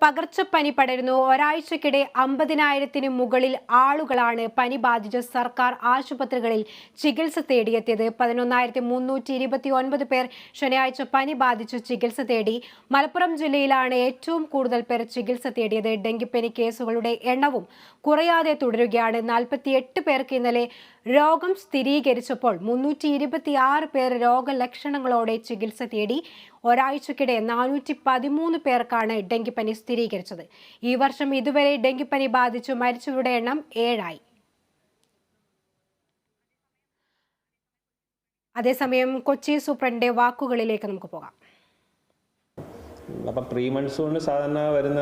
പകർച്ചപ്പനി പടരുന്നു. ഒരാഴ്ചക്കിടെ 50,000-ന് മുകളിൽ ആളുകളാണ് പനി ബാധിച്ച സർക്കാർ ആശുപത്രികളിൽ ചികിത്സ തേടിയെത്തിയത്. 11,329 പേർ ശനിയാഴ്ച പനി ബാധിച്ച് ചികിത്സ തേടി. മലപ്പുറം ജില്ലയിലാണ് ഏറ്റവും കൂടുതൽ പേർ ചികിത്സ തേടിയത്. ഡെങ്കിപ്പനി കേസുകളുടെ എണ്ണവും കുറയാതെ തുടരുകയാണ്. 48 പേർക്ക് ഇന്നലെ രോഗം സ്ഥിരീകരിച്ചപ്പോൾ 326 പേർ രോഗലക്ഷണങ്ങളോടെ ചികിത്സ തേടി. ഒരാഴ്ചക്കിടെ 413 പേർക്കാണ് ഡെങ്കിപ്പനി സ്ഥിരീകരിച്ചത്. ഈ വർഷം ഇതുവരെ ഡെങ്കിപ്പനി ബാധിച്ചു മരിച്ചവരുടെ എണ്ണം 7 അതേസമയം കൊച്ചി സൂപ്രണ്ടിന്റെ വാക്കുകളിലേക്ക് നമുക്ക് പോകാം. അപ്പം പ്രീ മൺസൂണിന് സാധാരണ വരുന്ന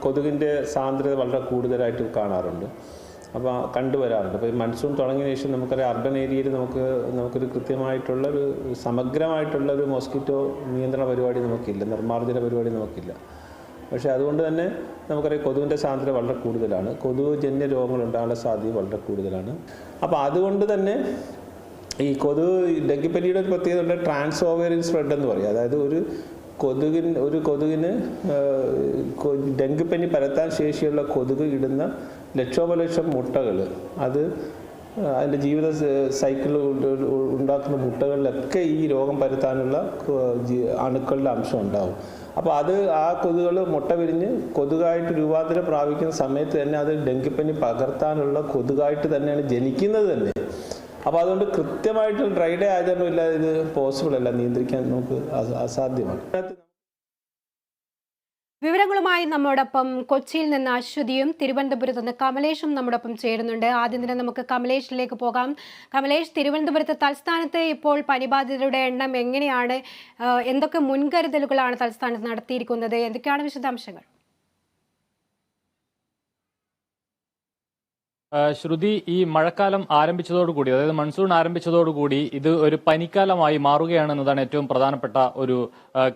കൊതുകിൻ്റെ സാന്ദ്രത വളരെ കൂടുതലായിട്ട് കാണാറുണ്ട്, അപ്പോൾ കണ്ടുവരാറുണ്ട്. അപ്പോൾ ഈ മൺസൂൺ തുടങ്ങിയതിന് ശേഷം നമുക്കറിയാം അർബൻ ഏരിയയിൽ നമുക്കൊരു കൃത്യമായിട്ടുള്ളൊരു സമഗ്രമായിട്ടുള്ളൊരു മോസ്കിറ്റോ നിയന്ത്രണ പരിപാടി നമുക്കില്ല, നിർമ്മാർജ്ജന പരിപാടി നമുക്കില്ല. പക്ഷേ അതുകൊണ്ട് തന്നെ നമുക്കറിയാം കൊതുകിൻ്റെ സാന്ദ്രത വളരെ കൂടുതലാണ്, കൊതുക് ജന്യ രോഗങ്ങൾ ഉണ്ടാകാനുള്ള സാധ്യത വളരെ കൂടുതലാണ്. അപ്പോൾ അതുകൊണ്ട് തന്നെ ഈ ഡെങ്കിപ്പനിയുടെ ഒരു പ്രത്യേകത ഉണ്ട്, ട്രാൻസ് ഓവേറിയൻ സ്പ്രെഡ് എന്ന് പറയും. അതായത് ഒരു കൊതുകിന് ഡെങ്കിപ്പനി പരത്താൻ ശേഷിയുള്ള കൊതുക് ഇടുന്ന ലക്ഷോപലക്ഷം മുട്ടകൾ, അതിൻ്റെ ജീവിത സൈക്കിൾ ഉണ്ടാക്കുന്ന മുട്ടകളിലൊക്കെ ഈ രോഗം പരത്താനുള്ള അണുക്കളുടെ അംശം ഉണ്ടാവും. അപ്പോൾ ആ കൊതുകുകൾ മുട്ട വിരിഞ്ഞ് കൊതുകായിട്ട് രൂപാന്തരം പ്രാപിക്കുന്ന സമയത്ത് തന്നെ അത് ഡെങ്കിപ്പനി പകർത്താനുള്ള കൊതുകായിട്ട് തന്നെയാണ് ജനിക്കുന്നത് തന്നെ. അപ്പോൾ അതുകൊണ്ട് കൃത്യമായിട്ട് ഡ്രൈ ഡേ ആചരണം ഇല്ലാതെ ഇത് പോസിബിൾ അല്ല, നിയന്ത്രിക്കാൻ നമുക്ക് അസാധ്യമാണ്. വിവരങ്ങളുമായി നമ്മോടൊപ്പം കൊച്ചിയിൽ നിന്ന് അശ്വതിയും തിരുവനന്തപുരത്ത് നിന്ന് കമലേഷും നമ്മോടൊപ്പം ചേരുന്നുണ്ട്. ആദ്യം തന്നെ നമുക്ക് കമലേഷിലേക്ക് പോകാം. കമലേഷ്, തിരുവനന്തപുരത്ത് തലസ്ഥാനത്ത് ഇപ്പോൾ പനിബാധിതരുടെ എണ്ണം എങ്ങനെയാണ്? എന്തൊക്കെ മുൻകരുതലുകളാണ് തലസ്ഥാനത്ത് നടത്തിയിരിക്കുന്നത്? എന്തൊക്കെയാണ് വിശദാംശങ്ങൾ? ശ്രുതി, ഈ മഴക്കാലം ആരംഭിച്ചതോടുകൂടി, അതായത് മൺസൂൺ ആരംഭിച്ചതോടുകൂടി ഇത് ഒരു പനിക്കാലമായി മാറുകയാണെന്നതാണ് ഏറ്റവും പ്രധാനപ്പെട്ട ഒരു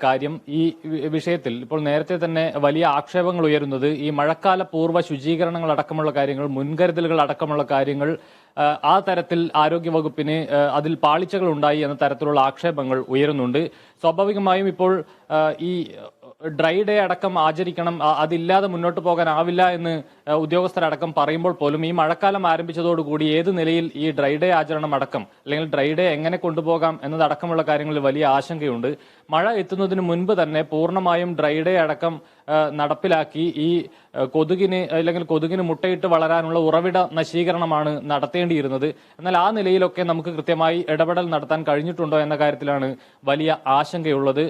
കാര്യം. ഈ വിഷയത്തിൽ ഇപ്പോൾ നേരത്തെ തന്നെ വലിയ ആക്ഷേപങ്ങൾ ഉയരുന്നത് ഈ മഴക്കാല പൂർവ്വ ശുചീകരണങ്ങൾ അടക്കമുള്ള കാര്യങ്ങൾ, മുൻകരുതലുകൾ അടക്കമുള്ള കാര്യങ്ങൾ ആ തരത്തിൽ ആരോഗ്യവകുപ്പിന് അതിൽ പാളിച്ചകൾ ഉണ്ടായി എന്ന തരത്തിലുള്ള ആക്ഷേപങ്ങൾ ഉയരുന്നുണ്ട്. സ്വാഭാവികമായും ഇപ്പോൾ ഈ ഡ്രൈ ഡേ അടക്കം ആചരിക്കണം, അതില്ലാതെ മുന്നോട്ട് പോകാനാവില്ല എന്ന് ഉദ്യോഗസ്ഥരടക്കം പറയുമ്പോൾ പോലും ഈ മഴക്കാലം ആരംഭിച്ചതോടുകൂടി ഏത് നിലയിൽ ഈ ഡ്രൈ ഡേ ആചരണം അടക്കം, അല്ലെങ്കിൽ ഡ്രൈ ഡേ എങ്ങനെ കൊണ്ടുപോകാം എന്നതടക്കമുള്ള കാര്യങ്ങളിൽ വലിയ ആശങ്കയുണ്ട്. മഴ എത്തുന്നതിന് മുൻപ് തന്നെ പൂർണ്ണമായും ഡ്രൈ ഡേ അടക്കം നടപ്പിലാക്കി ഈ കൊതുകിന് മുട്ടയിട്ട് വളരാനുള്ള ഉറവിട നശീകരണമാണ് നടത്തേണ്ടിയിരുന്നത്. എന്നാൽ ആ നിലയിലൊക്കെ നമുക്ക് കൃത്യമായി ഇടപെടൽ നടത്താൻ കഴിഞ്ഞിട്ടുണ്ടോ എന്ന കാര്യത്തിലാണ് വലിയ ആശങ്കയുള്ളത്.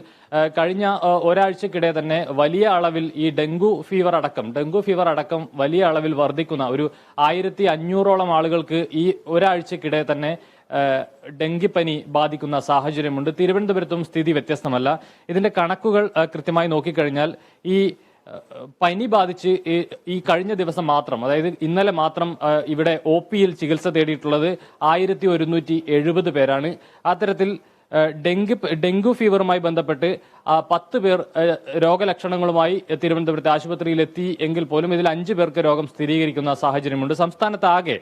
കഴിഞ്ഞ ഒരാഴ്ചക്കിടെ തന്നെ വലിയ അളവിൽ ഈ ഡെങ്കു ഫീവർ അടക്കം വലിയ അളവിൽ വർദ്ധിക്കുന്ന ഒരു 1500ഓളം ആളുകൾക്ക് ഈ ഒരാഴ്ചക്കിടെ തന്നെ ഡെങ്കിപ്പനി ബാധിക്കുന്ന സാഹചര്യമുണ്ട്. തിരുവനന്തപുരത്തും സ്ഥിതി വ്യത്യസ്തമല്ല. ഇതിന്റെ കണക്കുകൾ കൃത്യമായി നോക്കിക്കഴിഞ്ഞാൽ ഈ പനി ബാധിച്ച് ഈ കഴിഞ്ഞ ദിവസം മാത്രം, അതായത് ഇന്നലെ മാത്രം ഇവിടെ OP-യിൽ ചികിത്സ തേടിയിട്ടുള്ളത് 1170 പേരാണ്. അത്തരത്തിൽ ഡെങ്കു ഫീവറുമായി ബന്ധപ്പെട്ട് 10 പേർ രോഗലക്ഷണങ്ങളുമായി തിരുവനന്തപുരത്തെ ആശുപത്രിയിൽ എത്തി എങ്കിൽ പോലും ഇതിൽ 5 പേർക്ക് രോഗം സ്ഥിരീകരിക്കുന്ന സാഹചര്യമുണ്ട്. സംസ്ഥാനത്ത് ആകെ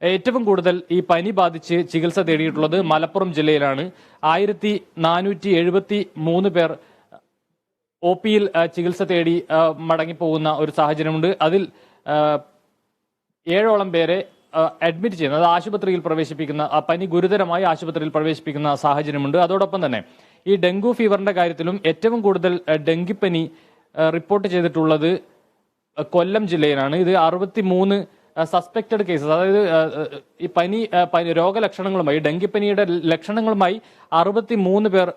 ഏറ്റവും കൂടുതൽ ഈ പനി ബാധിച്ച് ചികിത്സ തേടിയിട്ടുള്ളത് മലപ്പുറം ജില്ലയിലാണ്. 1473 പേർ OP-യിൽ ചികിത്സ തേടി മടങ്ങിപ്പോകുന്ന ഒരു സാഹചര്യമുണ്ട്. അതിൽ 7ഓളം പേരെ അഡ്മിറ്റ് ചെയ്യുന്നത്, അത് ആശുപത്രിയിൽ പ്രവേശിപ്പിക്കുന്ന, പനി ഗുരുതരമായി ആശുപത്രിയിൽ പ്രവേശിപ്പിക്കുന്ന സാഹചര്യമുണ്ട്. അതോടൊപ്പം തന്നെ ഈ ഡെങ്കു ഫീവറിന്റെ കാര്യത്തിലും ഏറ്റവും കൂടുതൽ ഡെങ്കിപ്പനി റിപ്പോർട്ട് ചെയ്തിട്ടുള്ളത് കൊല്ലം ജില്ലയിലാണ്. ഇത് 63 സസ്പെക്റ്റഡ് കേസസ്, അതായത് ഈ രോഗലക്ഷണങ്ങളുമായി, ഡെങ്കിപ്പനിയുടെ ലക്ഷണങ്ങളുമായി 63 പേർ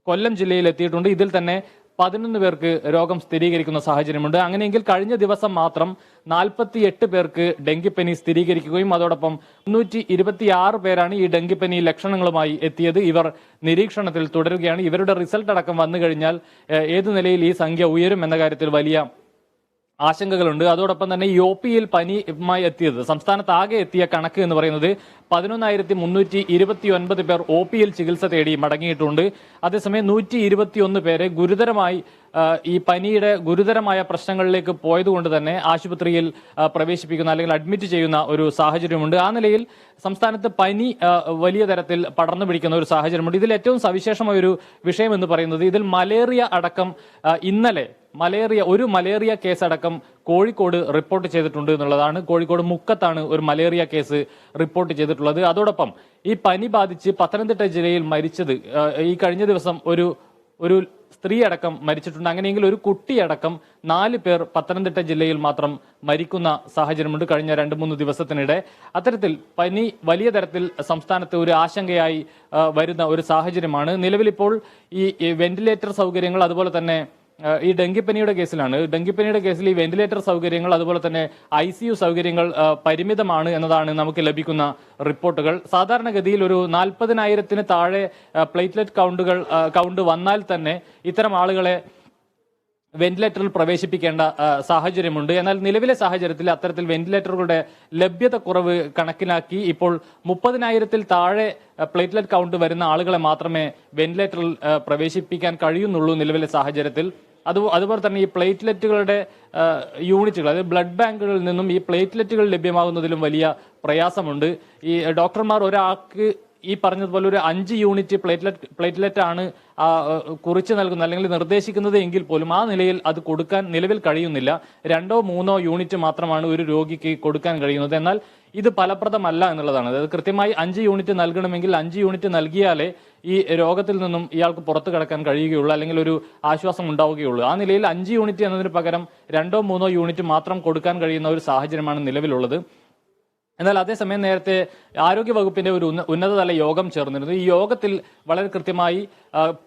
കൊല്ലം ജില്ലയിൽ എത്തിയിട്ടുണ്ട്. ഇതിൽ തന്നെ 11 പേർക്ക് രോഗം സ്ഥിരീകരിക്കുന്ന സാഹചര്യമുണ്ട്. അങ്ങനെയെങ്കിൽ കഴിഞ്ഞ ദിവസം മാത്രം 48 പേർക്ക് ഡെങ്കിപ്പനി സ്ഥിരീകരിക്കുകയും അതോടൊപ്പം 326 പേരാണ് ഈ ഡെങ്കിപ്പനി ലക്ഷണങ്ങളുമായി എത്തിയത്. ഇവർ നിരീക്ഷണത്തിൽ തുടരുകയാണ്. ഇവരുടെ റിസൾട്ട് അടക്കം വന്നു കഴിഞ്ഞാൽ ഏതു നിലയിൽ ഈ സംഖ്യ ഉയരും എന്ന കാര്യത്തിൽ വലിയ ആശങ്കകളുണ്ട്. അതോടൊപ്പം തന്നെ ഈ OP-യിൽ പനിയുമായി എത്തിയത്, സംസ്ഥാനത്ത് ആകെ എത്തിയ കണക്ക് എന്ന് പറയുന്നത് 11,329 പേർ OP-യിൽ ചികിത്സ തേടി മടങ്ങിയിട്ടുണ്ട്. അതേസമയം 121 പേരെ ഗുരുതരമായി ഈ പനിയുടെ ഗുരുതരമായ പ്രശ്നങ്ങളിലേക്ക് പോയതുകൊണ്ട് തന്നെ ആശുപത്രിയിൽ പ്രവേശിപ്പിക്കുന്ന അല്ലെങ്കിൽ അഡ്മിറ്റ് ചെയ്യുന്ന ഒരു സാഹചര്യമുണ്ട്. ആ നിലയിൽ സംസ്ഥാനത്ത് പനി വലിയ തരത്തിൽ പടർന്നു പിടിക്കുന്ന ഒരു സാഹചര്യമുണ്ട്. ഇതിൽ ഏറ്റവും സവിശേഷമായ ഒരു വിഷയം എന്ന് പറയുന്നത് ഇതിൽ മലേറിയ അടക്കം ഇന്നലെ ഒരു മലേറിയ കേസടക്കം കോഴിക്കോട് റിപ്പോർട്ട് ചെയ്തിട്ടുണ്ട് എന്നുള്ളതാണ്. കോഴിക്കോട് മുക്കത്താണ് ഒരു മലേറിയ കേസ് റിപ്പോർട്ട് ചെയ്തിട്ടുള്ളത്. അതോടൊപ്പം ഈ പനി ബാധിച്ച് പത്തനംതിട്ട ജില്ലയിൽ മരിച്ചത് ഈ കഴിഞ്ഞ ദിവസം ഒരു സ്ത്രീ അടക്കം മരിച്ചിട്ടുണ്ട്. അങ്ങനെയെങ്കിൽ ഒരു കുട്ടിയടക്കം 4 പേർ പത്തനംതിട്ട ജില്ലയിൽ മാത്രം മരിക്കുന്ന സാഹചര്യമുണ്ട് കഴിഞ്ഞ 2-3 ദിവസത്തിനിടെ. അത്തരത്തിൽ പനി വലിയ തരത്തിൽ സംസ്ഥാനത്ത് ഒരു ആശങ്കയായി വരുന്ന ഒരു സാഹചര്യമാണ്. നിലവിലിപ്പോൾ ഈ വെന്റിലേറ്റർ സൗകര്യങ്ങൾ, അതുപോലെ തന്നെ ഈ ഡെങ്കിപ്പനിയുടെ കേസിൽ ഈ വെന്റിലേറ്റർ സൗകര്യങ്ങൾ, അതുപോലെ തന്നെ ICU സൗകര്യങ്ങൾ പരിമിതമാണ് എന്നതാണ് നമുക്ക് ലഭിക്കുന്ന റിപ്പോർട്ടുകൾ. സാധാരണഗതിയിൽ ഒരു 40,000-ന് താഴെ പ്ലേറ്റ്ലെറ്റ് കൗണ്ട് വന്നാൽ തന്നെ ഇത്തരം ആളുകളെ വെന്റിലേറ്ററിൽ പ്രവേശിപ്പിക്കേണ്ട സാഹചര്യമുണ്ട്. എന്നാൽ നിലവിലെ സാഹചര്യത്തിൽ അത്തരത്തിൽ വെന്റിലേറ്ററുകളുടെ ലഭ്യത കുറവ് കണക്കിലാക്കി ഇപ്പോൾ 30,000-ൽ താഴെ പ്ലേറ്റ്ലെറ്റ് കൗണ്ട് വരുന്ന ആളുകളെ മാത്രമേ വെന്റിലേറ്ററിൽ പ്രവേശിപ്പിക്കാൻ കഴിയുന്നുള്ളൂ നിലവിലെ സാഹചര്യത്തിൽ. അതുപോലെ തന്നെ ഈ പ്ലേറ്റ്ലെറ്റുകളുടെ യൂണിറ്റുകൾ, അതായത് ബ്ലഡ് ബാങ്കുകളിൽ നിന്നും ഈ പ്ലേറ്റ്ലെറ്റുകൾ ലഭ്യമാകുന്നതിലും വലിയ പ്രയാസമുണ്ട്. ഈ ഡോക്ടർമാർ ഒരാൾക്ക് ഈ പറഞ്ഞതുപോലെ ഒരു 5 യൂണിറ്റ് പ്ലേറ്റ്ലെറ്റ് ആണ് കുറിച്ച് നൽകുന്നത് അല്ലെങ്കിൽ നിർദ്ദേശിക്കുന്നത് എങ്കിൽ പോലും ആ നിലയിൽ അത് കൊടുക്കാൻ നിലവിൽ കഴിയുന്നില്ല. 2-3 യൂണിറ്റ് മാത്രമാണ് ഒരു രോഗിക്ക് കൊടുക്കാൻ കഴിയുന്നത്. എന്നാൽ ഇത് ഫലപ്രദമല്ല എന്നുള്ളതാണ്. അതായത് കൃത്യമായി 5 യൂണിറ്റ് നൽകണമെങ്കിൽ 5 യൂണിറ്റ് നൽകിയാലേ ഈ രോഗത്തിൽ നിന്നും ഇയാൾക്ക് പുറത്തു കടക്കാൻ കഴിയുകയുള്ളൂ, അല്ലെങ്കിൽ ഒരു ആശ്വാസം ഉണ്ടാവുകയുള്ളൂ. ആ നിലയിൽ 5 യൂണിറ്റ് എന്നതിന് പകരം 2-3 യൂണിറ്റ് മാത്രം കൊടുക്കാൻ കഴിയുന്ന ഒരു സാഹചര്യമാണ് നിലവിലുള്ളത്. എന്നാൽ അതേസമയം നേരത്തെ ആരോഗ്യവകുപ്പിന്റെ ഒരു ഉന്നതതല യോഗം ചേർന്നിരുന്നു. ഈ യോഗത്തിൽ വളരെ കൃത്യമായി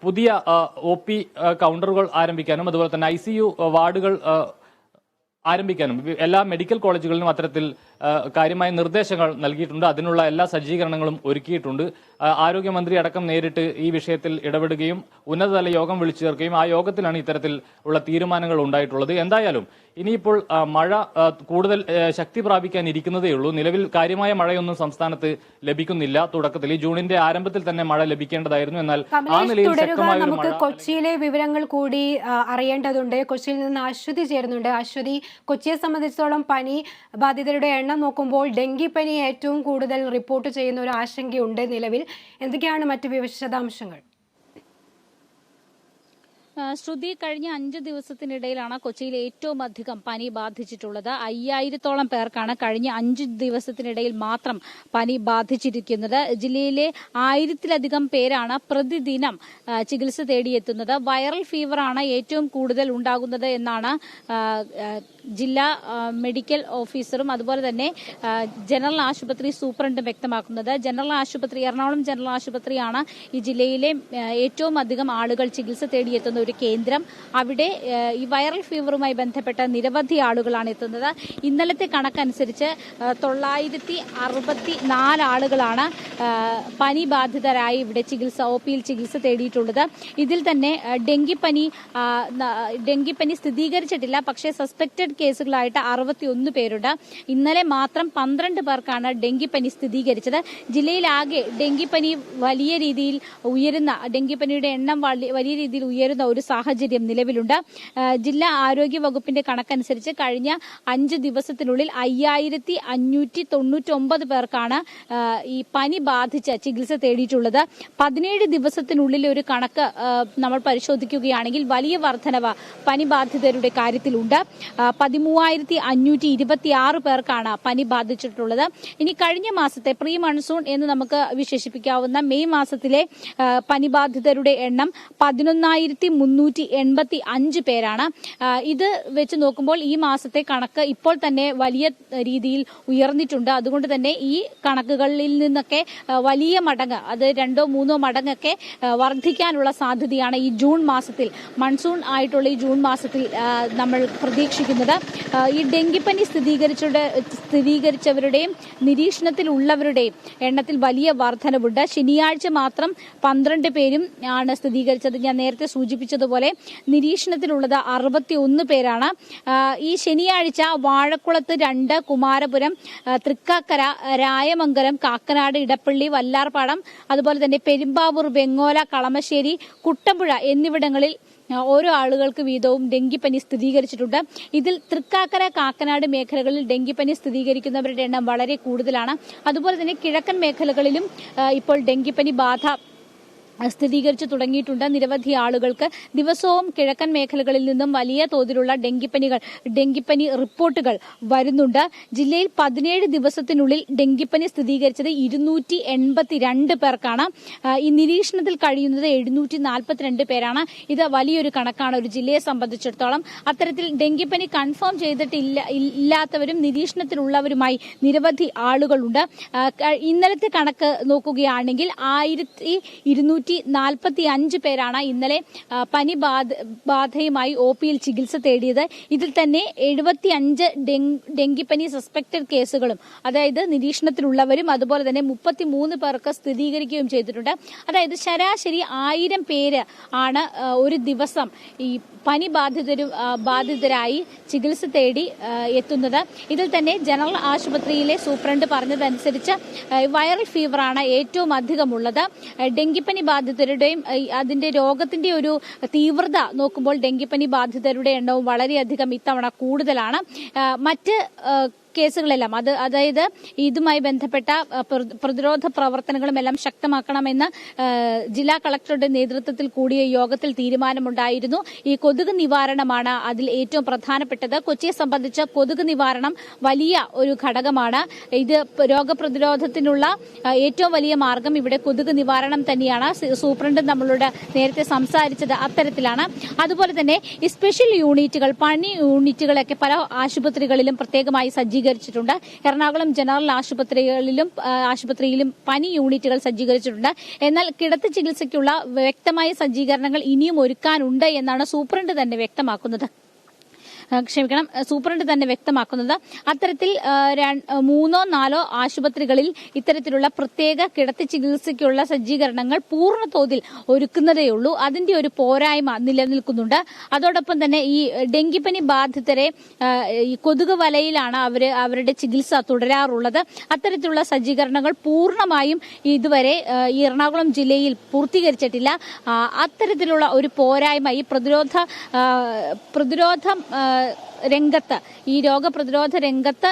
പുതിയ OP കൗണ്ടറുകൾ ആരംഭിക്കാനും അതുപോലെ തന്നെ ICU വാർഡുകൾ ആരംഭിക്കാനും എല്ലാ മെഡിക്കൽ കോളേജുകളിലും അത്തരത്തിൽ കാര്യമായ നിർദ്ദേശങ്ങൾ നൽകിയിട്ടുണ്ട്. അതിനുള്ള എല്ലാ സജ്ജീകരണങ്ങളും ഒരുക്കിയിട്ടുണ്ട്. ആരോഗ്യമന്ത്രി അടക്കം നേരിട്ട് ഈ വിഷയത്തിൽ ഇടപെടുകയും ഉന്നതതല യോഗം വിളിച്ചു ചേർക്കുകയും ആ യോഗത്തിലാണ് ഇത്തരത്തിൽ ഉള്ള തീരുമാനങ്ങൾ ഉണ്ടായിട്ടുള്ളത്. എന്തായാലും ഇനിയിപ്പോൾ മഴ കൂടുതൽ ശക്തി പ്രാപിക്കാൻ ഇരിക്കുന്നതേ ഉള്ളൂ. നിലവിൽ കാര്യമായ മഴയൊന്നും സംസ്ഥാനത്ത് ലഭിക്കുന്നില്ല. തുടക്കത്തിൽ ഈ ജൂണിന്റെ ആരംഭത്തിൽ തന്നെ മഴ ലഭിക്കേണ്ടതായിരുന്നു. എന്നാൽ ആ നിലയിൽ ശക്തമായ ഒരു മഴ. കൊച്ചിയിലെ വിവരങ്ങൾ കൂടി അറിയേണ്ടതുണ്ട്. കൊച്ചിയിൽ നിന്ന് അശ്വതി ചേരുന്നുണ്ട്. അശ്വതി, കൊച്ചിയെ സംബന്ധിച്ചിടത്തോളം പനി ബാധിതരുടെ എണ്ണം നോക്കുമ്പോൾ ഡെങ്കിപ്പനി ഏറ്റവും കൂടുതൽ റിപ്പോർട്ട് ചെയ്യുന്ന ഒരു ആശങ്കയുണ്ട് നിലവിൽ. എന്തൊക്കെയാണ് മറ്റ് വിശദാംശങ്ങൾ? ശ്രുതി, കഴിഞ്ഞ 5 ദിവസത്തിനിടയിലാണ് കൊച്ചിയിൽ ഏറ്റവും അധികം പനി ബാധിച്ചിട്ടുള്ളത്. 5000-ഓളം പേർക്കാണ് കഴിഞ്ഞ 5 ദിവസത്തിനിടയിൽ മാത്രം പനി ബാധിച്ചിരിക്കുന്നത്. ജില്ലയിലെ 1000-ലധികം പേരാണ് പ്രതിദിനം ചികിത്സ തേടിയെത്തുന്നത്. വൈറൽ ഫീവറാണ് ഏറ്റവും കൂടുതൽ ഉണ്ടാകുന്നത് എന്നാണ് ജില്ലാ മെഡിക്കൽ ഓഫീസറും അതുപോലെ തന്നെ ജനറൽ ആശുപത്രി സൂപ്രണ്ടും വ്യക്തമാക്കുന്നത്. എറണാകുളം ജനറൽ ആശുപത്രിയാണ് ഈ ജില്ലയിലെ ഏറ്റവും അധികം ആളുകൾ ചികിത്സ തേടിയെത്തുന്ന ഒരു കേന്ദ്രം. അവിടെ ഈ വൈറൽ ഫീവറുമായി ബന്ധപ്പെട്ട നിരവധി ആളുകളാണ് എത്തുന്നത്. ഇന്നലത്തെ കണക്കനുസരിച്ച് 964 ആളുകളാണ് പനി ബാധിതരായി ഇവിടെ OPയിൽ ചികിത്സ തേടിയിട്ടുള്ളത്. ഇതിൽ തന്നെ ഡെങ്കിപ്പനി സ്ഥിരീകരിച്ചിട്ടില്ല, പക്ഷേ സസ്പെക്റ്റഡ് കേസുകളായിട്ട് 61 പേരുണ്ട്. ഇന്നലെ മാത്രം 12 പേർക്കാണ് ഡെങ്കിപ്പനി സ്ഥിരീകരിച്ചത്. ജില്ലയിലാകെ ഡെങ്കിപ്പനിയുടെ എണ്ണം വലിയ രീതിയിൽ ഉയരുന്ന ഒരു സാഹചര്യം നിലവിലുണ്ട്. ജില്ലാ ആരോഗ്യ വകുപ്പിന്റെ കണക്കനുസരിച്ച് കഴിഞ്ഞ 5 ദിവസത്തിനുള്ളിൽ 5599 പേർക്കാണ് ഈ പനി ബാധിച്ച് ചികിത്സ തേടിയിട്ടുള്ളത്. 17 ദിവസത്തിനുള്ളിൽ ഒരു കണക്ക് നമ്മൾ പരിശോധിക്കുകയാണെങ്കിൽ വലിയ വർധനവ് പനി ബാധിതരുടെ കാര്യത്തിലുണ്ട്. 13,526 പേർക്കാണ് പനി ബാധിച്ചിട്ടുള്ളത്. ഇനി കഴിഞ്ഞ മാസത്തെ പ്രീ മൺസൂൺ എന്ന് നമുക്ക് വിശേഷിപ്പിക്കാവുന്ന മെയ് മാസത്തിലെ പനി ബാധിതരുടെ എണ്ണം 11,385 പേരാണ്. ഇത് വെച്ച് നോക്കുമ്പോൾ ഈ മാസത്തെ കണക്ക് ഇപ്പോൾ തന്നെ വലിയ രീതിയിൽ ഉയർന്നിട്ടുണ്ട്. അതുകൊണ്ട് തന്നെ ഈ കണക്കുകളിൽ നിന്നൊക്കെ വലിയ മടങ്ങ്, അത് 2-3 മടങ്ങൊക്കെ വർദ്ധിക്കാനുള്ള സാധ്യതയാണ് ഈ ജൂൺ മാസത്തിൽ, മൺസൂൺ ആയിട്ടുള്ള ഈ ജൂൺ മാസത്തിൽ നമ്മൾ പ്രതീക്ഷിക്കുന്നത്. ഈ ഡെങ്കിപ്പനി സ്ഥിരീകരിച്ചവരുടെയും നിരീക്ഷണത്തിലുള്ളവരുടെയും എണ്ണത്തിൽ വലിയ വർധനവുണ്ട്. ശനിയാഴ്ച മാത്രം 12 പേരും ആണ് സ്ഥിരീകരിച്ചത്. ഞാൻ നേരത്തെ സൂചിപ്പിച്ചതുപോലെ നിരീക്ഷണത്തിലുള്ളത് 61 പേരാണ്. ഈ ശനിയാഴ്ച വാഴക്കുളത്ത് 2, കുമാരപുരം, തൃക്കാക്കര, രായമംഗലം, കാക്കനാട്, ഇടപ്പള്ളി, വല്ലാർപാടം, അതുപോലെ തന്നെ പെരുമ്പാവൂർ, വെങ്ങോല, കളമശ്ശേരി, കുട്ടമ്പുഴ എന്നിവിടങ്ങളിൽ ഓരോ ആളുകൾക്ക് വീതവും ഡെങ്കിപ്പനി സ്ഥിരീകരിച്ചിട്ടുണ്ട്. ഇതിൽ തൃക്കാക്കര, കാക്കനാട് മേഖലകളിൽ ഡെങ്കിപ്പനി സ്ഥിരീകരിക്കുന്നവരുടെ എണ്ണം വളരെ കൂടുതലാണ്. അതുപോലെ തന്നെ കിഴക്കൻ മേഖലകളിലും ഇപ്പോൾ ഡെങ്കിപ്പനി ബാധ സ്ഥിരീകരിച്ചു തുടങ്ങിയിട്ടുണ്ട്. നിരവധി ആളുകൾക്ക് ദിവസവും കിഴക്കൻ മേഖലകളിൽ നിന്നും വലിയ തോതിലുള്ള ഡെങ്കിപ്പനി റിപ്പോർട്ടുകൾ വരുന്നുണ്ട്. ജില്ലയിൽ 17 ദിവസത്തിനുള്ളിൽ ഡെങ്കിപ്പനി സ്ഥിരീകരിച്ചത് 282 പേർക്കാണ്. ഈ നിരീക്ഷണത്തിൽ കഴിയുന്നത് 742 പേരാണ്. ഇത് വലിയൊരു കണക്കാണ് ഒരു ജില്ലയെ സംബന്ധിച്ചിടത്തോളം. അത്തരത്തിൽ ഡെങ്കിപ്പനി കൺഫേം ചെയ്തിട്ടില്ലാത്തവരും നിരീക്ഷണത്തിലുള്ളവരുമായി നിരവധി ആളുകളുണ്ട്. ഇന്നലത്തെ കണക്ക് നോക്കുകയാണെങ്കിൽ 1245 പേരാണ് ഇന്നലെ പനി ബാധയുമായി OPയിൽ ചികിത്സ തേടിയത്. ഇതിൽ തന്നെ 75 ഡെങ്കിപ്പനി സസ്പെക്ടഡ് കേസുകളും, അതായത് നിരീക്ഷണത്തിലുള്ളവരും, അതുപോലെ തന്നെ 33 പേർക്ക് സ്ഥിരീകരിക്കുകയും ചെയ്തിട്ടുണ്ട്. അതായത് ശരാശരി 1000 പേര് ആണ് ഒരു ദിവസം ഈ പനി ബാധിതരായി ചികിത്സ തേടി എത്തുന്നത്. ഇതിൽ തന്നെ ജനറൽ ആശുപത്രിയിലെ സൂപ്രണ്ട് പറഞ്ഞതനുസരിച്ച് വൈറൽ ഫീവറാണ് ഏറ്റവും അധികമുള്ളത്. ഡെങ്കിപ്പനി ബാധിതരുടെയും അതിന്റെ രോഗത്തിന്റെ ഒരു തീവ്രത നോക്കുമ്പോൾ ഡെങ്കിപ്പനി ബാധിതരുടെ എണ്ണവും വളരെയധികം ഇത്തവണ കൂടുതലാണ്. മറ്റ് കേസുകളെല്ലാം അതായത് ഇതുമായി ബന്ധപ്പെട്ട പ്രതിരോധ പ്രവർത്തനങ്ങളും എല്ലാം ശക്തമാക്കണമെന്ന് ജില്ലാ കളക്ടറുടെ നേതൃത്വത്തിൽ കൂടിയ യോഗത്തിൽ തീരുമാനമുണ്ടായിരുന്നു. ഈ കൊതുക് നിവാരണമാണ് അതിൽ ഏറ്റവും പ്രധാനപ്പെട്ടത്. കൊച്ചിയെ സംബന്ധിച്ച് കൊതുക് നിവാരണം വലിയ ഒരു ഘടകമാണ്. ഇത് രോഗപ്രതിരോധത്തിനുള്ള ഏറ്റവും വലിയ മാർഗം ഇവിടെ കൊതുക് നിവാരണം തന്നെയാണ്. സൂപ്രണ്ട് നമ്മളോട് നേരത്തെ സംസാരിച്ചത് അത്തരത്തിലാണ്. അതുപോലെ തന്നെ ഈ സ്പെഷ്യൽ യൂണിറ്റുകൾ, പനി യൂണിറ്റുകളൊക്കെ പല ആശുപത്രികളിലും പ്രത്യേകമായി സജ്ജീകരിച്ചിട്ടുണ്ട്. എറണാകുളം ജനറൽ ആശുപത്രിയിലും പനി യൂണിറ്റുകൾ സജ്ജീകരിച്ചിട്ടുണ്ട്. എന്നാൽ കിടത്തി ചികിത്സയ്ക്കുള്ള വ്യക്തമായ സജ്ജീകരണങ്ങൾ ഇനിയും ഒരുക്കാനുണ്ട് എന്നാണ് സൂപ്രണ്ട് തന്നെ വ്യക്തമാക്കുന്നത്. അത്തരത്തിൽ 3-4 ആശുപത്രികളിൽ ഇത്തരത്തിലുള്ള പ്രത്യേക കിടത്തി ചികിത്സയ്ക്കുള്ള സജ്ജീകരണങ്ങൾ പൂർണ്ണ തോതിൽ ഒരുക്കുന്നതേയുള്ളൂ. അതിന്റെ ഒരു പോരായ്മ നിലനിൽക്കുന്നുണ്ട്. അതോടൊപ്പം തന്നെ ഈ ഡെങ്കിപ്പനി ബാധിതരെ ഈ കൊതുക് വലയിലാണ് അവരുടെ ചികിത്സ തുടരാറുള്ളത്. അത്തരത്തിലുള്ള സജ്ജീകരണങ്ങൾ പൂർണ്ണമായും ഇതുവരെ ഈ എറണാകുളം ജില്ലയിൽ പൂർത്തീകരിച്ചിട്ടില്ല. അത്തരത്തിലുള്ള ഒരു പോരായ്മ ഈ പ്രതിരോധം രംഗത്ത്, ഈ രോഗപ്രതിരോധ രംഗത്ത്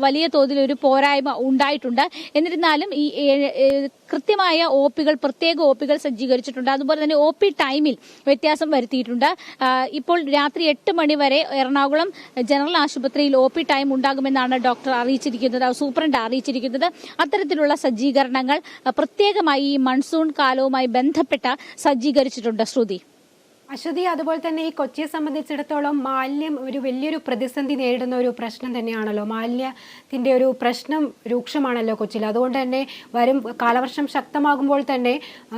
വലിയ തോതിൽ ഒരു പോരായ്മ ഉണ്ടായിട്ടുണ്ട്. എന്നിരുന്നാലും ഈ കൃത്യമായ പ്രത്യേക OPകൾ സജ്ജീകരിച്ചിട്ടുണ്ട്. അതുപോലെ തന്നെ OP ടൈമിൽ വ്യത്യാസം വരുത്തിയിട്ടുണ്ട്. ഇപ്പോൾ രാത്രി 8 മണി വരെ എറണാകുളം ജനറൽ ആശുപത്രിയിൽ OP ടൈം ഉണ്ടാകുമെന്നാണ് സൂപ്രണ്ട് അറിയിച്ചിരിക്കുന്നത്. അത്തരത്തിലുള്ള സജ്ജീകരണങ്ങൾ പ്രത്യേകമായി ഈ മൺസൂൺ കാലവുമായി ബന്ധപ്പെട്ട സജ്ജീകരിച്ചിട്ടുണ്ട്. ശ്രുതി. അശ്വതി, അതുപോലെ തന്നെ ഈ കൊച്ചിയെ സംബന്ധിച്ചിടത്തോളം മാലിന്യം ഒരു വലിയൊരു പ്രതിസന്ധി നേരിടുന്ന ഒരു പ്രശ്നം തന്നെയാണല്ലോ. മാലിന്യത്തിൻ്റെ ഒരു പ്രശ്നം രൂക്ഷമാണല്ലോ കൊച്ചിയിൽ. അതുകൊണ്ട് തന്നെ കാലവർഷം ശക്തമാകുമ്പോൾ തന്നെ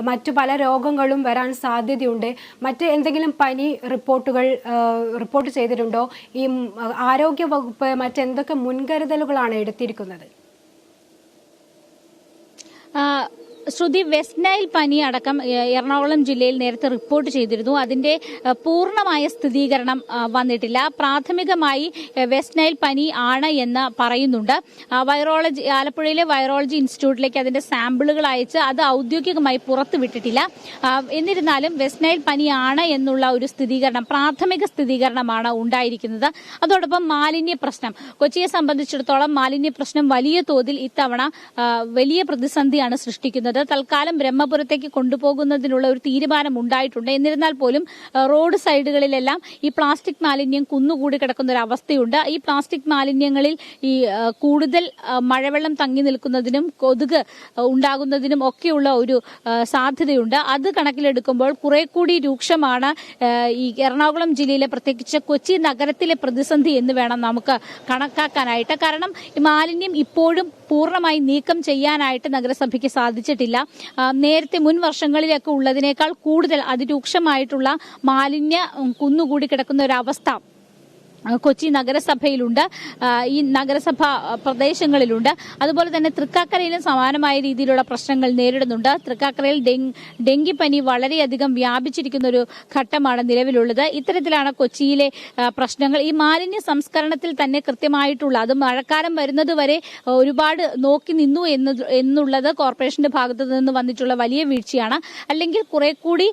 മറ്റു പല രോഗങ്ങളും വരാൻ സാധ്യതയുണ്ട്. മറ്റ് എന്തെങ്കിലും പനി റിപ്പോർട്ട് ചെയ്തിട്ടുണ്ടോ? ഈ ആരോഗ്യ വകുപ്പ് മറ്റെന്തൊക്കെ മുൻകരുതലുകളാണ് എടുത്തിരിക്കുന്നത്? ശ്രുതി, വെസ്റ്റ് നൈൽ പനി അടക്കം എറണാകുളം ജില്ലയിൽ നേരത്തെ റിപ്പോർട്ട് ചെയ്തിരുന്നു. അതിന്റെ പൂർണ്ണമായ സ്ഥിരീകരണം വന്നിട്ടില്ല. പ്രാഥമികമായി വെസ്റ്റ് നൈൽ പനി ആണ് എന്ന് പറയുന്നുണ്ട്. ആലപ്പുഴയിലെ വൈറോളജി ഇൻസ്റ്റിറ്റ്യൂട്ടിലേക്ക് അതിന്റെ സാമ്പിളുകൾ അയച്ച് അത് ഔദ്യോഗികമായി പുറത്തുവിട്ടിട്ടില്ല. എന്നിരുന്നാലും വെസ്റ്റ് നൈൽ പനിയാണ് എന്നുള്ള ഒരു പ്രാഥമിക സ്ഥിരീകരണമാണ് ഉണ്ടായിരിക്കുന്നത്. അതോടൊപ്പം മാലിന്യ പ്രശ്നം, കൊച്ചിയെ സംബന്ധിച്ചിടത്തോളം മാലിന്യ പ്രശ്നം വലിയ തോതിൽ ഇത്തവണ വലിയ പ്രതിസന്ധിയാണ് സൃഷ്ടിക്കുന്നത്. തൽക്കാലം ബ്രഹ്മപുരത്തേക്ക് കൊണ്ടുപോകുന്നതിനുള്ള ഒരു തീരുമാനം ഉണ്ടായിട്ടുണ്ട്. എന്നിരുന്നാൽ പോലും റോഡ് സൈഡുകളിലെല്ലാം ഈ പ്ലാസ്റ്റിക് മാലിന്യം കുന്നുകൂടി കിടക്കുന്ന ഒരു അവസ്ഥയുണ്ട്. ഈ പ്ലാസ്റ്റിക് മാലിന്യങ്ങളിൽ ഈ കൂടുതൽ മഴവെള്ളം തങ്ങി നിൽക്കുന്നതിനും കൊതുക് ഉണ്ടാകുന്നതിനും ഒക്കെയുള്ള ഒരു സാധ്യതയുണ്ട്. അത് കണക്കിലെടുക്കുമ്പോൾ കുറെ കൂടി രൂക്ഷമാണ് ഈ എറണാകുളം ജില്ലയിലെ, പ്രത്യേകിച്ച് കൊച്ചി നഗരത്തിലെ പ്രതിസന്ധി എന്ന് വേണം നമുക്ക് കണക്കാക്കാനായിട്ട്. കാരണം ഈ മാലിന്യം ഇപ്പോഴും പൂർണ്ണമായി നീക്കം ചെയ്യാനായിട്ട് നഗരസഭയ്ക്ക് സാധിച്ചിട്ടില്ല. നേരത്തെ മുൻ വർഷങ്ങളിലൊക്കെ ഉള്ളതിനേക്കാൾ കൂടുതൽ അതിരൂക്ഷമായിട്ടുള്ള മാലിന്യം കുന്നുകൂടി കിടക്കുന്ന ഒരു അവസ്ഥ കൊച്ചി നഗരസഭയിലുണ്ട്, ഈ നഗരസഭ പ്രദേശങ്ങളിലുണ്ട്. അതുപോലെ തന്നെ തൃക്കാക്കരയിലും സമാനമായ രീതിയിലുള്ള പ്രശ്നങ്ങൾ നേരിടുന്നുണ്ട്. തൃക്കാക്കരയിൽ ഡെങ്കിപ്പനി വളരെയധികം വ്യാപിച്ചിരിക്കുന്ന ഒരു ഘട്ടമാണ് നിലവിലുള്ളത്. ഇത്തരത്തിലാണ് കൊച്ചിയിലെ പ്രശ്നങ്ങൾ. ഈ മാലിന്യ സംസ്കരണത്തിൽ തന്നെ കൃത്യമായിട്ടുള്ള, അത് മഴക്കാലം വരുന്നതുവരെ ഒരുപാട് നോക്കി നിന്നു എന്നുള്ളത് കോർപ്പറേഷന്റെ ഭാഗത്തു നിന്ന് വന്നിട്ടുള്ള വലിയ വീഴ്ചയാണ്. അല്ലെങ്കിൽ കുറെ കൂടി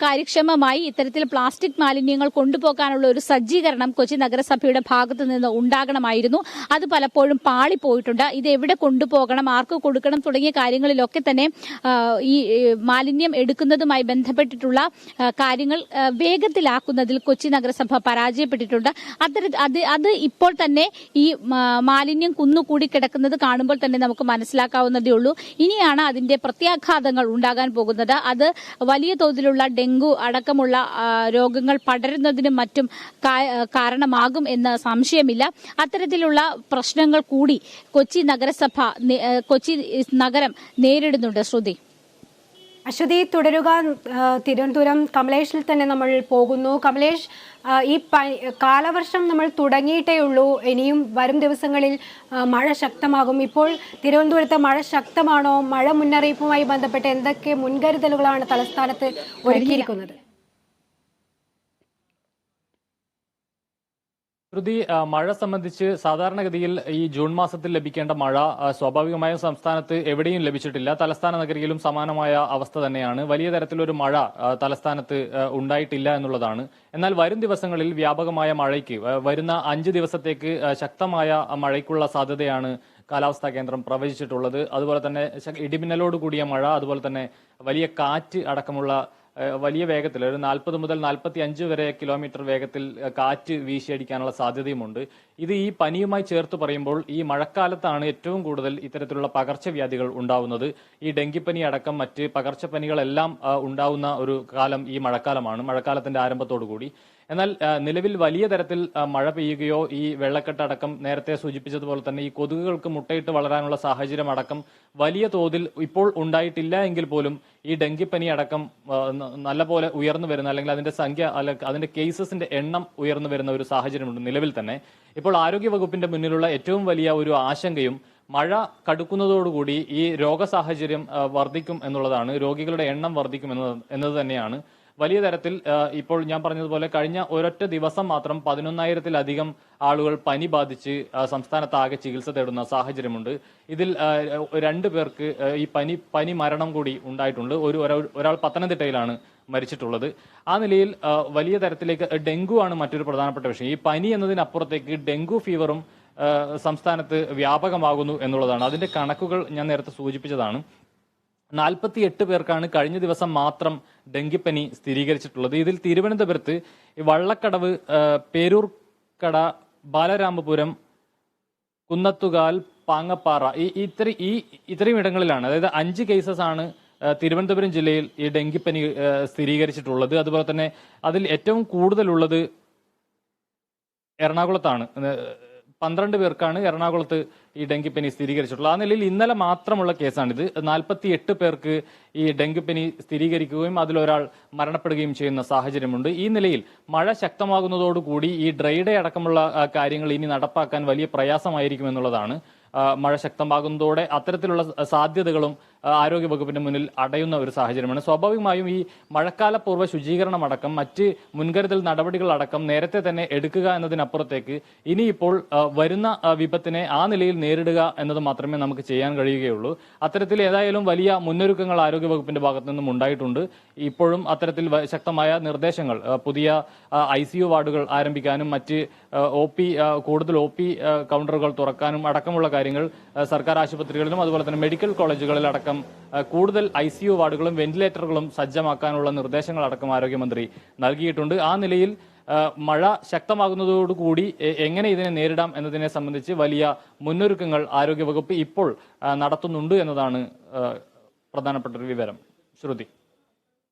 കാര്യക്ഷമമായി ഇത്തരത്തിൽ പ്ലാസ്റ്റിക് മാലിന്യങ്ങൾ കൊണ്ടുപോകാനുള്ള ഒരു സജ്ജീകരണം കൊച്ചി നഗരസഭയുടെ ഭാഗത്ത് നിന്ന് ഉണ്ടാകണമായിരുന്നു. അത് പലപ്പോഴും പാളിപ്പോയിട്ടുണ്ട്. ഇത് എവിടെ കൊണ്ടുപോകണം, ആർക്ക് കൊടുക്കണം തുടങ്ങിയ കാര്യങ്ങളിലൊക്കെ തന്നെ ഈ മാലിന്യം എടുക്കുന്നതുമായി ബന്ധപ്പെട്ടിട്ടുള്ള കാര്യങ്ങൾ വേഗത്തിലാക്കുന്നതിൽ കൊച്ചി നഗരസഭ പരാജയപ്പെട്ടിട്ടുണ്ട്. അത് ഇപ്പോൾ തന്നെ ഈ മാലിന്യം കുന്നുകൂടി കിടക്കുന്നത് കാണുമ്പോൾ തന്നെ നമുക്ക് മനസ്സിലാക്കാവുന്നതേ ഉള്ളൂ. ഇനിയാണ് അതിന്റെ പ്രത്യാഘാതങ്ങൾ ഉണ്ടാകാൻ പോകുന്നത്. അത് വലിയ തോതിലുള്ള ഡെങ്കു അടക്കമുള്ള രോഗങ്ങൾ പടരുന്നതിനും മറ്റും കാരണമാകും എന്ന് സംശയമില്ല. അത്തരത്തിലുള്ള പ്രശ്നങ്ങൾ കൂടി കൊച്ചി നഗരം നേരിടുന്നുണ്ട്. ശ്രുതി. അശ്വതി, തുടരുക. തിരുവനന്തപുരം കമലേഷിൽ തന്നെ നമ്മൾ പോകുന്നു. കമലേഷ്, ഈ കാലവർഷം നമ്മൾ തുടങ്ങിയിട്ടേ ഉള്ളൂ. ഇനിയും വരും ദിവസങ്ങളിൽ മഴ ശക്തമാകും. ഇപ്പോൾ തിരുവനന്തപുരത്ത് മഴ ശക്തമാണോ? മഴ മുന്നറിയിപ്പുമായി ബന്ധപ്പെട്ട് എന്തൊക്കെ മുൻകരുതലുകളാണ് തലസ്ഥാനത്ത് ഒരുക്കിയിരിക്കുന്നത്? ശ്രുതി, മഴ സംബന്ധിച്ച് സാധാരണഗതിയിൽ ഈ ജൂൺ മാസത്തിൽ ലഭിക്കേണ്ട മഴ സ്വാഭാവികമായും സംസ്ഥാനത്ത് എവിടെയും ലഭിച്ചിട്ടില്ല. തലസ്ഥാന നഗരിയിലും സമാനമായ അവസ്ഥ തന്നെയാണ്. വലിയ തരത്തിലൊരു മഴ തലസ്ഥാനത്ത് ഉണ്ടായിട്ടില്ല എന്നുള്ളതാണ്. എന്നാൽ വരും ദിവസങ്ങളിൽ വ്യാപകമായ മഴയ്ക്ക്, വരുന്ന 5 ദിവസത്തേക്ക് ശക്തമായ മഴയ്ക്കുള്ള സാധ്യതയാണ് കാലാവസ്ഥാ കേന്ദ്രം പ്രവചിച്ചിട്ടുള്ളത്. അതുപോലെ തന്നെ ഇടിമിന്നലോട് കൂടിയ മഴ, അതുപോലെ തന്നെ വലിയ കാറ്റ് അടക്കമുള്ള വലിയ വേഗത്തിൽ, ഒരു 40 മുതൽ 45 വരെ കിലോമീറ്റർ വേഗത്തിൽ കാറ്റ് വീശിയടിക്കാനുള്ള സാധ്യതയുമുണ്ട്. ഇത് ഈ പനിയുമായി ചേർത്ത് പറയുമ്പോൾ ഈ മഴക്കാലത്താണ് ഏറ്റവും കൂടുതൽ ഇത്തരത്തിലുള്ള പകർച്ചവ്യാധികൾ ഉണ്ടാവുന്നത്. ഈ ഡെങ്കിപ്പനി അടക്കം മറ്റ് പകർച്ചപ്പനികളെല്ലാം ഉണ്ടാവുന്ന ഒരു കാലം ഈ മഴക്കാലമാണ്, മഴക്കാലത്തിന്റെ ആരംഭത്തോടു കൂടി. എന്നാൽ നിലവിൽ വലിയ തരത്തിൽ മഴ പെയ്യുകയോ ഈ വെള്ളക്കെട്ടടക്കം നേരത്തെ സൂചിപ്പിച്ചതുപോലെ തന്നെ ഈ കൊതുകുകൾക്ക് മുട്ടയിട്ട് വളരാനുള്ള സാഹചര്യം അടക്കം വലിയ തോതിൽ ഇപ്പോൾ ഉണ്ടായിട്ടില്ല എങ്കിൽ പോലും ഈ ഡെങ്കിപ്പനി അടക്കം നല്ലപോലെ ഉയർന്നു വരുന്ന, അല്ലെങ്കിൽ അതിന്റെ സംഖ്യ, അതിന്റെ കേസസിന്റെ എണ്ണം ഉയർന്നു വരുന്ന ഒരു സാഹചര്യമുണ്ട് നിലവിൽ തന്നെ. ഇപ്പോൾ ആരോഗ്യവകുപ്പിന്റെ മുന്നിലുള്ള ഏറ്റവും വലിയ ഒരു ആശങ്കയും മഴ കടുക്കുന്നതോടുകൂടി ഈ രോഗസാഹചര്യം വർദ്ധിക്കും എന്നുള്ളതാണ്. രോഗികളുടെ എണ്ണം വർദ്ധിക്കും എന്നത് തന്നെയാണ്. വലിയ തരത്തിൽ ഇപ്പോൾ ഞാൻ പറഞ്ഞതുപോലെ കഴിഞ്ഞ ഒരൊറ്റ ദിവസം മാത്രം 11,000-ലധികം ആളുകൾ പനി ബാധിച്ച് സംസ്ഥാനത്താകെ ചികിത്സ തേടുന്ന സാഹചര്യമുണ്ട്. ഇതിൽ 2 പേർക്ക് ഈ പനി മരണം കൂടി ഉണ്ടായിട്ടുണ്ട്. ഒരാൾ പത്തനംതിട്ടയിലാണ് മരിച്ചിട്ടുള്ളത്. ആ നിലയിൽ വലിയ തരത്തിലേക്ക് ഡെങ്കു ആണ് മറ്റൊരു പ്രധാനപ്പെട്ട വിഷയം. ഈ പനി എന്നതിനപ്പുറത്തേക്ക് ഡെങ്കു ഫീവറും സംസ്ഥാനത്ത് വ്യാപകമാകുന്നു എന്നുള്ളതാണ്. അതിന്റെ കണക്കുകൾ ഞാൻ നേരത്തെ സൂചിപ്പിച്ചതാണ്. 48 പേർക്കാണ് കഴിഞ്ഞ ദിവസം മാത്രം ഡെങ്കിപ്പനി സ്ഥിരീകരിച്ചിട്ടുള്ളത്. ഇതിൽ തിരുവനന്തപുരത്ത് വള്ളക്കടവ്, പേരൂർക്കട, ബാലരാമപുരം, കുന്നത്തുകാൽ, പാങ്ങപ്പാറ ഇത്രയും ഇടങ്ങളിലാണ്, അതായത് 5 കേസസ് ആണ് തിരുവനന്തപുരം ജില്ലയിൽ ഈ ഡെങ്കിപ്പനി സ്ഥിരീകരിച്ചിട്ടുള്ളത്. അതുപോലെ തന്നെ അതിൽ ഏറ്റവും കൂടുതലുള്ളത് എറണാകുളത്താണ്. 12 പേർക്കാണ് എറണാകുളത്ത് ഈ ഡെങ്കിപ്പനി സ്ഥിരീകരിച്ചിട്ടുള്ളത്. ആ നിലയിൽ ഇന്നലെ മാത്രമുള്ള കേസാണിത്. 48 പേർക്ക് ഈ ഡെങ്കിപ്പനി സ്ഥിരീകരിക്കുകയും അതിലൊരാൾ മരണപ്പെടുകയും ചെയ്യുന്ന സാഹചര്യമുണ്ട്. ഈ നിലയിൽ മഴ ശക്തമാകുന്നതോടുകൂടി ഈ ഡ്രൈ ഡേ അടക്കമുള്ള കാര്യങ്ങൾ ഇനി നടപ്പാക്കാൻ വലിയ പ്രയാസമായിരിക്കുമെന്നുള്ളതാണ്. മഴ ശക്തമാകുന്നതോടെ അത്തരത്തിലുള്ള സാധ്യതകളും ആരോഗ്യവകുപ്പിന്റെ മുന്നിൽ അടയുന്ന ഒരു സാഹചര്യമാണ്. സ്വാഭാവികമായും ഈ മഴക്കാലപൂർവ്വ ശുചീകരണം അടക്കം മറ്റ് മുൻകരുതൽ നടപടികളടക്കം നേരത്തെ തന്നെ എടുക്കുക എന്നതിനപ്പുറത്തേക്ക് ഇനിയിപ്പോൾ വരുന്ന വിപത്തിനെ ആ നിലയിൽ നേരിടുക എന്നത് മാത്രമേ നമുക്ക് ചെയ്യാൻ കഴിയുകയുള്ളൂ. അത്തരത്തിൽ ഏതായാലും വലിയ മുന്നൊരുക്കങ്ങൾ ആരോഗ്യവകുപ്പിന്റെ ഭാഗത്തു നിന്നും ഉണ്ടായിട്ടുണ്ട്. ഇപ്പോഴും അത്തരത്തിൽ ശക്തമായ നിർദ്ദേശങ്ങൾ, പുതിയ ICU വാർഡുകൾ ആരംഭിക്കാനും മറ്റ് കൂടുതൽ OP കൗണ്ടറുകൾ തുറക്കാനും അടക്കമുള്ള കാര്യങ്ങൾ സർക്കാർ ആശുപത്രികളിലും അതുപോലെ തന്നെ മെഡിക്കൽ കോളേജുകളിലടക്കം കൂടുതൽ ICU വാർഡുകളും വെന്റിലേറ്ററുകളും സജ്ജമാക്കാനുള്ള നിർദ്ദേശങ്ങളടക്കം ആരോഗ്യമന്ത്രി നൽകിയിട്ടുണ്ട്. ആ നിലയിൽ മഴ ശക്തമാകുന്നതോടുകൂടി എങ്ങനെ ഇതിനെ നേരിടാം എന്നതിനെ സംബന്ധിച്ച് വലിയ മുന്നൊരുക്കങ്ങൾ ആരോഗ്യവകുപ്പ് ഇപ്പോൾ നടത്തുന്നുണ്ട് എന്നതാണ് പ്രധാനപ്പെട്ട ഒരു വിവരം. ശ്രുതി.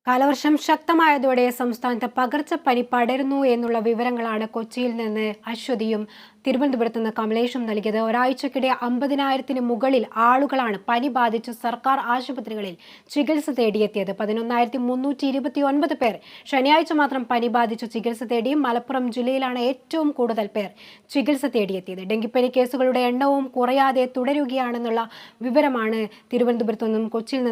കാലവർഷം ശക്തമായതോടെ സംസ്ഥാനത്ത് പകർച്ചപ്പനി പടരുന്നു എന്നുള്ള വിവരങ്ങളാണ് കൊച്ചിയിൽ നിന്ന് അശ്വതിയും തിരുവനന്തപുരത്ത് നിന്ന് കമലേഷും നൽകിയത്. ഒരാഴ്ചക്കിടെ 50,000-ന് മുകളിൽ ആളുകളാണ് പനി ബാധിച്ച് സർക്കാർ ആശുപത്രികളിൽ ചികിത്സ തേടിയെത്തിയത്. 11,329 പേർ ശനിയാഴ്ച മാത്രം പനി ബാധിച്ച് ചികിത്സ തേടി. മലപ്പുറം ജില്ലയിലാണ് ഏറ്റവും കൂടുതൽ പേർ ചികിത്സ തേടിയെത്തിയത്. ഡെങ്കിപ്പനി കേസുകളുടെ എണ്ണവും കുറയാതെ തുടരുകയാണെന്നുള്ള വിവരമാണ് തിരുവനന്തപുരത്തു നിന്നും കൊച്ചിയിൽ നിന്നും